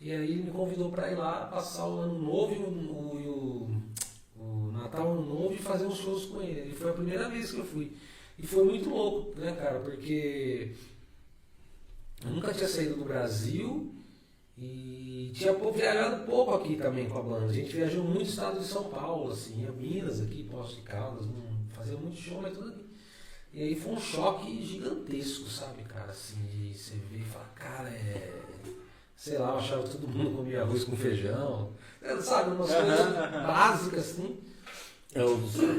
E aí ele me convidou para ir lá passar o ano novo o Natal, Ano Novo e fazer uns shows com ele. E foi a primeira vez que eu fui. E foi muito louco, né, cara? Porque eu nunca tinha saído do Brasil e tinha viajado pouco aqui também com a banda. A gente viajou muito no estado de São Paulo, assim, a Minas aqui, Poços de Caldas, fazia muito show, mas tudo aqui. E aí foi um choque gigantesco, sabe, cara, assim, de você ver e falar, cara, sei lá, eu achava que todo mundo comia arroz com feijão, sabe, umas coisas básicas, assim.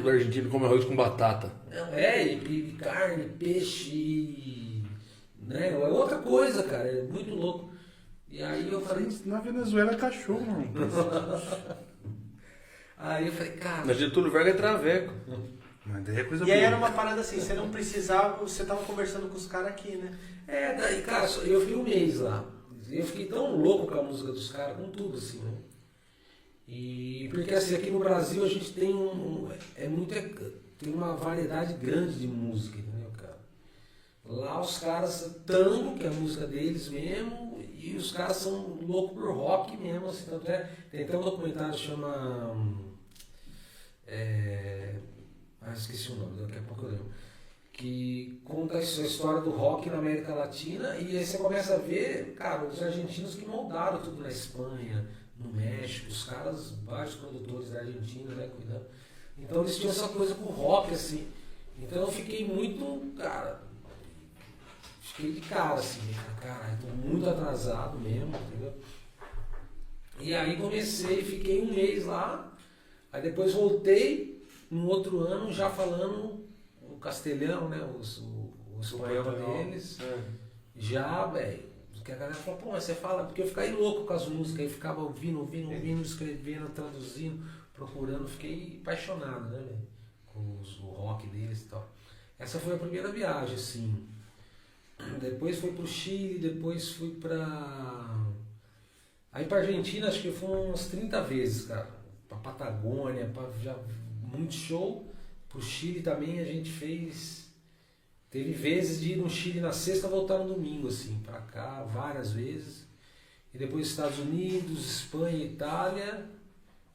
O argentino come arroz com batata. Não, e carne, peixe, né, é outra coisa, cara, é muito louco. E aí eu falei... Na Venezuela é cachorro, mano. Aí eu falei, cara... Na Getúlio Vargas é traveco. Mas daí é coisa E aí boa. era uma parada assim, você não precisava, você tava conversando com os caras aqui, né? Daí, cara, eu fiquei um mês lá. Eu fiquei tão louco com a música dos caras, com tudo, assim, né? E porque assim, aqui no Brasil a gente tem tem uma variedade grande de música, entendeu, cara? Lá os caras, tango, que é a música deles mesmo, e os caras são loucos por rock mesmo, assim, tanto tem até um documentário que chama... esqueci o nome, daqui a pouco eu lembro. Que conta a história do rock na América Latina, e aí você começa a ver, cara, os argentinos que moldaram tudo na Espanha, no México, os caras, vários produtores da Argentina, né, cuidando. Então eles tinham essa coisa com o rock, assim. Então eu fiquei muito, cara, fiquei de cara, assim, caralho, tô muito atrasado mesmo, entendeu? E aí comecei, fiquei um mês lá, aí depois voltei, no outro ano, já falando o castelhano, né, o espanhol deles, já, velho. Porque a galera fala, pô, mas você fala, porque eu fiquei louco com as músicas, aí ficava ouvindo, escrevendo, traduzindo, procurando, fiquei apaixonado, né, velho, com o rock deles e tal. Essa foi a primeira viagem, assim. Depois fui pro Chile, depois fui aí pra Argentina, acho que eu fui umas 30 vezes, cara. Pra Patagônia, já muito show. Pro Chile também a gente fez... Teve vezes de ir no Chile na sexta e voltar no domingo, assim, pra cá, várias vezes. E depois Estados Unidos, Espanha, Itália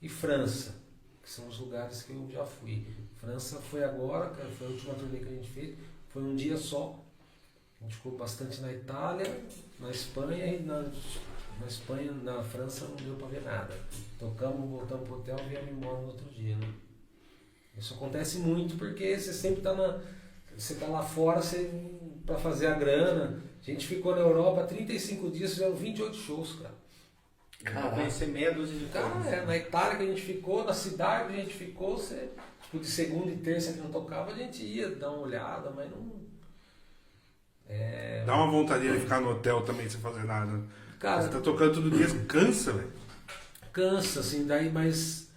e França, que são os lugares que eu já fui. França foi agora, foi a última turnê que a gente fez, foi um dia só. A gente ficou bastante na Itália, na Espanha e na Espanha, na França não deu pra ver nada. Tocamos, voltamos pro hotel e viemos embora no outro dia, né? Isso acontece muito porque você sempre você tá lá fora pra fazer a grana. A gente ficou na Europa 35 dias, fizeram 28 shows, cara. Pra conhecer meia dúzia de coisas. Na Itália que a gente ficou, na cidade que a gente ficou, tipo, de segunda e terça que não tocava, a gente ia dar uma olhada, mas não... Dá uma vontade de ficar no hotel também sem fazer nada. Cara, você tá tocando todo dia, cansa, velho. Cansa, assim, daí, mas...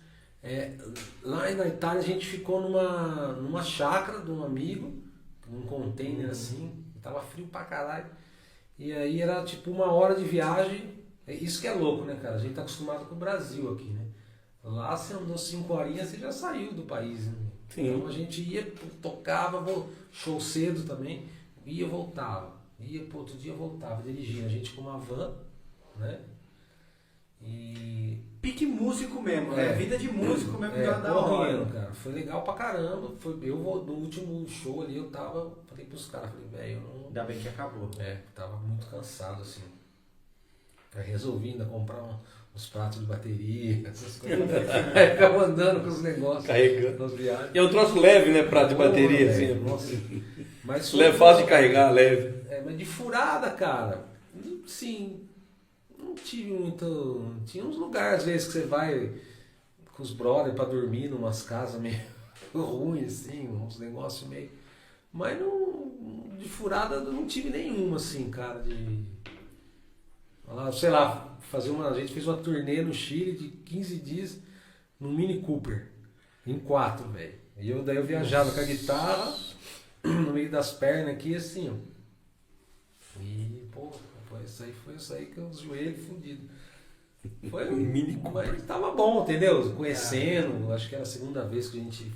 lá na Itália a gente ficou numa chácara de um amigo, num container assim, tava frio pra caralho. E aí era tipo 1 hora de viagem. Isso que é louco, né, cara? A gente tá acostumado com o Brasil aqui, né? Lá você andou 5 horinhas, você já saiu do país, né? Sim. Então a gente ia, tocava, show cedo também, ia, voltava. Ia pro outro dia, voltava, dirigindo. A gente com uma van, né? E... Pique músico mesmo, né? Vida de músico mesmo, que da hora. Cara. Foi legal pra caramba. No último show ali, eu falei pros caras, velho, eu não... Ainda bem que acabou. Tava muito cansado, assim. Aí resolvi ainda comprar uns pratos de bateria, essas coisas. Aí ficava andando com os negócios. Carregando. Nas viagens. E é um troço leve, né? Prato de bateria, assim. Nossa. Mas Fácil de carregar, leve. Mas de furada, cara. Sim. Não tive muito... Tinha uns lugares, às vezes, que você vai com os brothers pra dormir numas casas meio ruins, assim, uns negócios meio... Mas não, de furada eu não tive nenhuma, assim, cara, sei lá, a gente fez uma turnê no Chile de 15 dias no Mini Cooper, em 4, velho. E daí eu viajava com a guitarra no meio das pernas aqui, assim, ó. E, pô... Foi isso aí que eu joelho fudido. Foi Mini Cooper. Mas tava bom, entendeu? Conhecendo, acho que era a segunda vez que a gente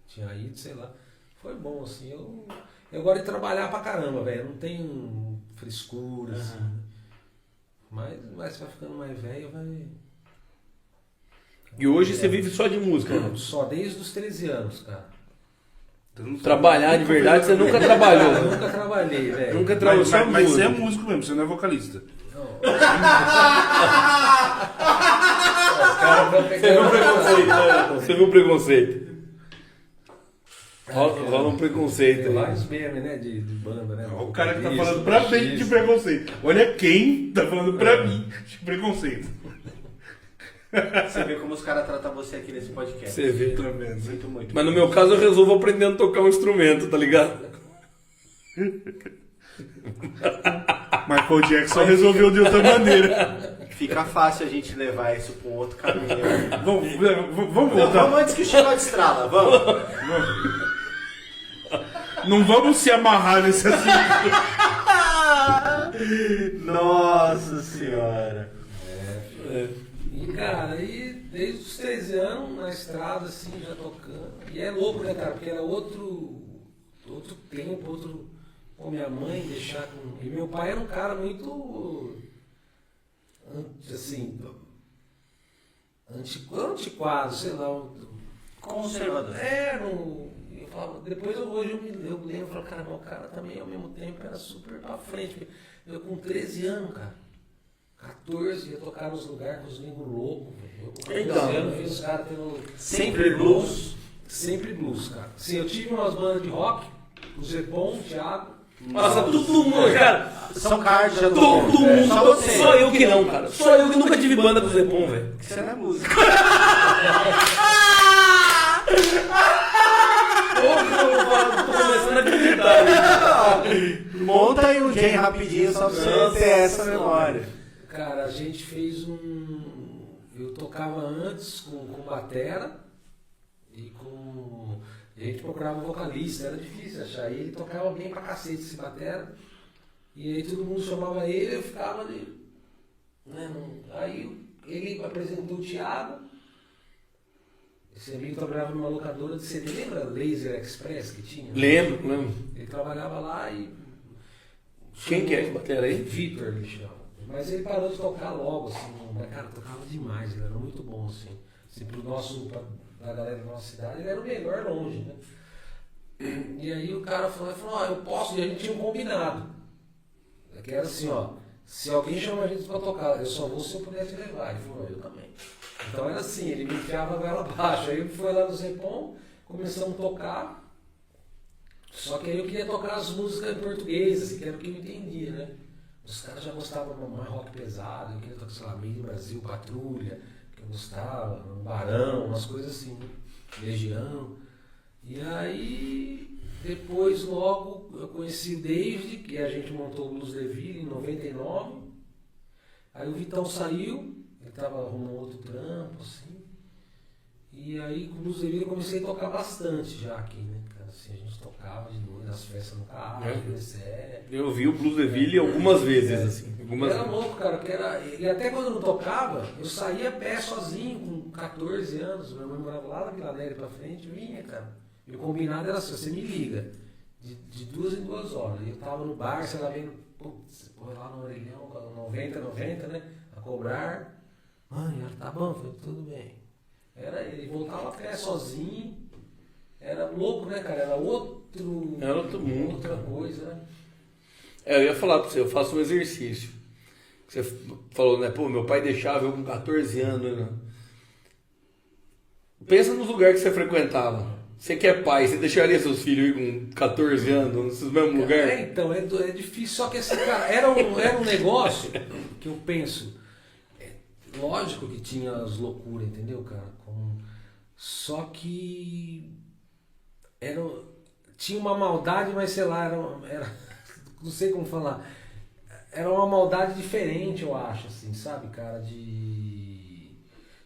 tinha ido, sei lá. Foi bom, assim. Eu gosto de trabalhar pra caramba, velho. Não tenho frescura, assim. Mas você vai ficando mais velho, vai... E hoje você vive só de música, né? Só desde os 13 anos, cara. Trabalhar de verdade, você nunca trabalhou. Eu nunca trabalhei, velho. Nunca trabalhou, só Mas você é música. músico mesmo, você não é vocalista. Os caras vão Você viu o preconceito, né? Você viu o preconceito. Rola um preconceito Tem aí. vários memes, né, de banda, né? O cara que tá falando pra mim de preconceito. Olha quem tá falando pra mim de preconceito. Você vê como os caras tratam você aqui nesse podcast. Você vê. Tá vendo? Muito, muito. Mas no meu caso eu resolvo aprendendo a tocar um instrumento, tá ligado? Michael Jackson resolveu de outra maneira. Fica fácil a gente levar isso pra um outro caminho. Vamos Não, voltar. vamos antes que o chicote estrala, vamos. Não vamos se amarrar nesse assunto. Nossa senhora. E, cara, aí desde os 13 anos, na estrada, assim, já tocando. E é louco, né, cara? Porque era outro tempo, outro... Pô, minha mãe deixar com... E meu pai era um cara muito... Assim... Antiquado, sei lá. Conservador. Eu falava, depois hoje eu lembro, eu falo, cara, meu cara também ao mesmo tempo era super pra frente. Eu com 13 anos, cara. 14, ia tocar nos lugares com os negros loucos, velho. Eu com 14 Então, anos vi os caras tendo. Sempre blues. Sempre blues, cara. Sim, eu tive umas bandas de rock, o Zepon, o Thiago. Nossa, todo mundo, cara. São Carlos já Todo tocou. mundo. Só você. Só eu que não, cara. Só eu que nunca tive banda com o Zepon, velho. Você não é música. Tô começando a acreditar. Monta aí um Jay rapidinho só pra você ter essa memória. Cara, a gente fez um. Eu tocava antes com batera e com. A gente procurava um vocalista, era difícil achar. E ele tocava bem pra cacete esse batera. E aí todo mundo chamava ele, eu ficava ali. Né, aí ele apresentou o Thiago. Esse amigo trabalhava numa locadora de CD, lembra Laser Express que tinha? Lembro. Ele trabalhava lá e. Quem que é esse batera aí? Vitor, ele chama. Mas ele parou de tocar logo, assim, mas cara, tocava demais, ele era muito bom, assim. Pro nosso, pra galera da nossa cidade, ele era o melhor longe, né? E aí o cara falou, eu posso, e a gente tinha um combinado. Que era assim, se alguém chama a gente pra tocar, eu só vou se eu puder te levar. Ele falou, eu também. Então era assim, ele me enfiava a vela abaixo. Aí ele foi lá no Zepon, começamos a tocar. Só que aí eu queria tocar as músicas em português, assim, que era o que eu entendia, né? Os caras já gostavam mais rock pesado, eu queria tocar, sei lá, Meio do Brasil, Patrulha, que eu gostava, um Barão, umas coisas assim, né? Legião. E aí, depois logo eu conheci o David, que a gente montou o Blues Deville em 99. Aí o Vitão saiu, ele arrumou outro trampo, assim. E aí com o Blues Deville eu comecei a tocar bastante já aqui, né? Assim, a gente tocava de noite nas festas no carro, Eu vi o Blues Deville algumas vezes, assim. Era louco, cara, porque e até quando eu não tocava, eu saía a pé sozinho, com 14 anos, minha mãe morava lá na Vila Neri pra frente, vinha, cara. E o combinado era assim, você me liga, de 2 em 2 horas. E eu tava no bar, sei lá, vendo, putz, lá no orelhão, 90, né, a cobrar. Mãe, tá bom, falei, tudo bem. Era ele, voltava a pé sozinho. Era louco, né, cara? Era outro mundo, outra coisa, né? Eu ia falar pra você, eu faço um exercício. Você falou, né? Pô, meu pai deixava eu com 14 anos, né? Pensa nos lugares que você frequentava. Você que é pai, você deixaria seus filhos ir com 14 anos nesses mesmos lugares? Então, é difícil. Só que assim, cara, era um negócio que eu penso. Lógico que tinha as loucuras, entendeu, cara? Só que tinha uma maldade, mas sei lá, era não sei como falar. Era uma maldade diferente, eu acho, assim, sabe, cara?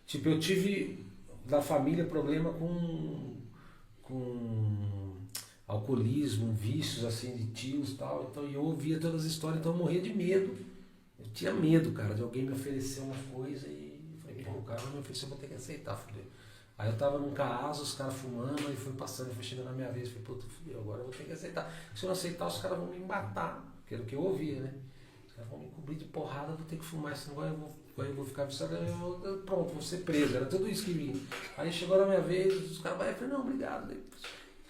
Tipo, eu tive da família problema com alcoolismo, vícios, assim, de tios e tal. Então eu ouvia todas as histórias, então eu morria de medo. Eu tinha medo, cara, de alguém me oferecer uma coisa e falei, pô, o cara me ofereceu, eu vou ter que aceitar, falei. Aí eu tava num caso, os caras fumando, aí foi passando, foi chegando na minha vez, falei, pô, agora eu vou ter que aceitar. Se eu não aceitar, os caras vão me matar, que era o que eu ouvia, né? Os Vão me cobrir de porrada, vou ter que fumar, senão eu vou ficar viciado, pronto, vou ser preso. Era tudo isso que vinha. Aí chegou na minha vez, os caras falaram, não, obrigado. Eu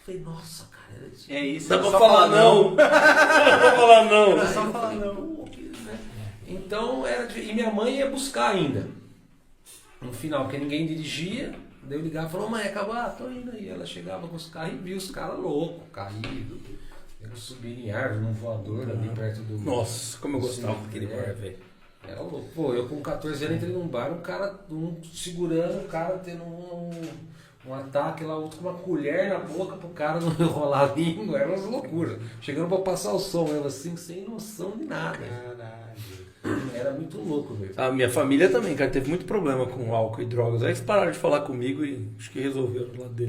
falei, nossa, cara, era isso. É isso. Dá pra falar não. Dá pra falar não. Aí eu falei, pô, né? Então, e minha mãe ia buscar ainda. No final, porque ninguém dirigia, daí eu ligava e falava, mãe, acabou, tô indo aí. Ela chegava com os carros e via os caras loucos, caídos. Eu subia em árvore, num voador ali perto do... Nossa, como eu gostava daquele bar, velho. Era louco. Pô, eu com 14 anos entrei num bar, segurando o cara tendo um ataque lá, outro com uma colher na boca pro cara não enrolar a língua. Era umas loucuras. Chegando pra passar o som, eu assim, sem noção de nada. Caralho. Era muito louco, velho. A minha família também, cara, teve muito problema com álcool e drogas. Aí eles pararam de falar comigo e acho que resolveram lá dentro.